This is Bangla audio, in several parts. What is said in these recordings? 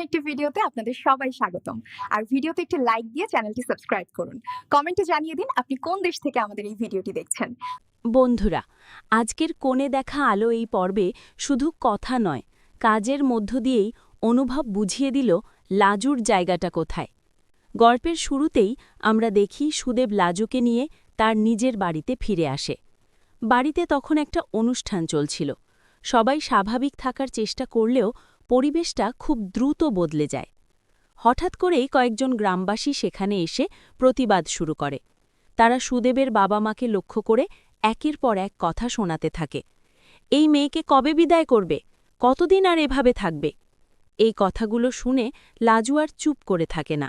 একটি ভিডিওতে আপনাদের সবাই স্বাগতম। আর ভিডিওতে একটি লাইক দিয়ে চ্যানেলটি সাবস্ক্রাইব করুন। কমেন্টে জানিয়ে দিন আপনি কোন দেশ থেকে আমাদের এই ভিডিওটি দেখছেন। বন্ধুরা, আজকের কোণে দেখা আলো এই পর্বে শুধু কথা নয়, কাজের মধ্য দিয়েই অনুভব বুঝিয়ে দিল লাজুর জায়গাটা কোথায়। গল্পের শুরুতেই আমরা দেখি সুদেব লাজুকে নিয়ে তার নিজের বাড়িতে ফিরে আসে। বাড়িতে তখন একটা অনুষ্ঠান চলছিল। সবাই স্বাভাবিক থাকার চেষ্টা করলেও পরিবেশটা খুব দ্রুত বদলে যায়। হঠাৎ করেই কয়েকজন গ্রামবাসী সেখানে এসে প্রতিবাদ শুরু করে। তারা সুদেবের বাবা মাকে লক্ষ্য করে একের পর এক কথা শোনাতে থাকে। এই মেয়েকে কবে বিদায় করবে? কতদিন আর এভাবে থাকবে? এই কথাগুলো শুনে লাজু আর চুপ করে থাকে না।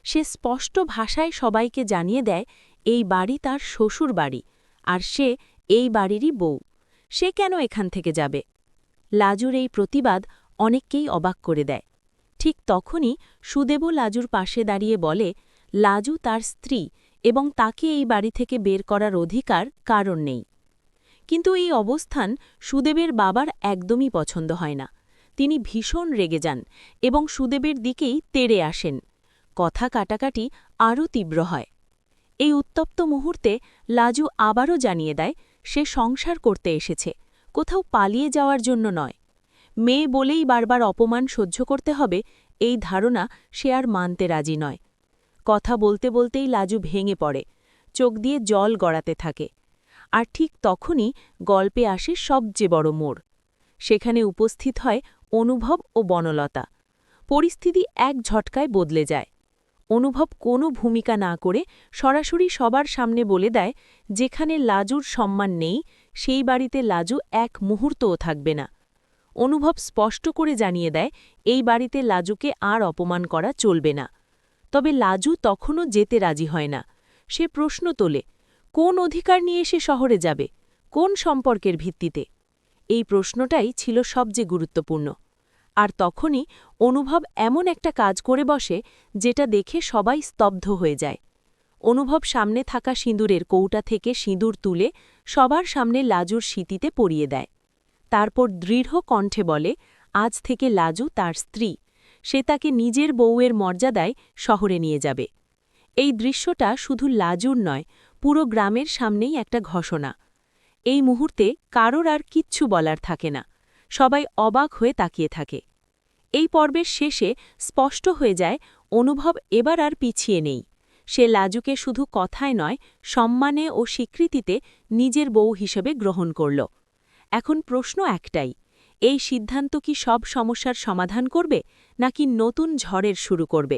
সে স্পষ্ট ভাষায় সবাইকে জানিয়ে দেয় এই বাড়ি তার শ্বশুর বাড়ি, আর সে এই বাড়িরই বউ। সে কেন এখান থেকে যাবে? লাজুর এই প্রতিবাদ অনেককেই অবাক করে দেয়। ঠিক তখনই সুদেবও লাজুর পাশে দাঁড়িয়ে বলে, লাজু তার স্ত্রী এবং তাকে এই বাড়ি থেকে বের করার অধিকার কারণ নেই। কিন্তু এই অবস্থান সুদেবের বাবার একদমই পছন্দ হয় না। তিনি ভীষণ রেগে যান এবং সুদেবের দিকেই তেড়ে আসেন। কথা কাটাকাটি আরও তীব্র হয়। এই উত্তপ্ত মুহূর্তে লাজু আবারও জানিয়ে দেয় সে সংসার করতে এসেছে, কোথাও পালিয়ে যাওয়ার জন্য নয়। মেয়ে বলেই বারবার অপমান সহ্য করতে হবে, এই ধারণা সে আর মানতে রাজি নয়। কথা বলতে বলতেই লাজু ভেঙে পড়ে, চোখ দিয়ে জল গড়াতে থাকে। আর ঠিক তখনই গল্পে আসে সবচেয়ে বড় মোড়। সেখানে উপস্থিত হয় অনুভব ও বনলতা। পরিস্থিতি এক ঝটকায় বদলে যায়। অনুভব কোনো ভূমিকা না করে সরাসরি সবার সামনে বলে দেয় যেখানে লাজুর সম্মান নেই সেই বাড়িতে লাজু এক মুহূর্তও থাকবে না। অনুভব স্পষ্ট করে জানিয়ে দেয় এই বাড়িতে লাজুকে আর অপমান করা চলবে না। তবে লাজু তখনও যেতে রাজি হয় না। সে প্রশ্ন তোলে, কোন অধিকার নিয়ে সে শহরে যাবে? কোন সম্পর্কের ভিত্তিতে? এই প্রশ্নটাই ছিল সবচেয়ে গুরুত্বপূর্ণ। আর তখনই অনুভব এমন একটা কাজ করে বসে যেটা দেখে সবাই স্তব্ধ হয়ে যায়। অনুভব সামনে থাকা সিঁদুরের কৌটা থেকে সিঁদুর তুলে সবার সামনে লাজুর স্মৃতিতে পরিয়ে দেয়। তারপর দৃঢ় কণ্ঠে বলে, আজ থেকে লাজু তার স্ত্রী। সে তাকে নিজের বউয়ের মর্যাদায় শহরে নিয়ে যাবে। এই দৃশ্যটা শুধু লাজুর নয়, পুরো গ্রামের সামনেই একটা ঘোষণা। এই মুহূর্তে কারোর আর কিচ্ছু বলার থাকে না। সবাই অবাক হয়ে তাকিয়ে থাকে। এই পর্বের শেষে স্পষ্ট হয়ে যায় অনুভব এবার আর পিছিয়ে নেই। সে লাজুকে শুধু কথায় নয়, সম্মানে ও স্বীকৃতিতে নিজের বউ হিসেবে গ্রহণ করল। এখন প্রশ্ন একটাই, এই সিদ্ধান্ত কি সব সমস্যার সমাধান করবে নাকি নতুন ঝড়ের শুরু করবে?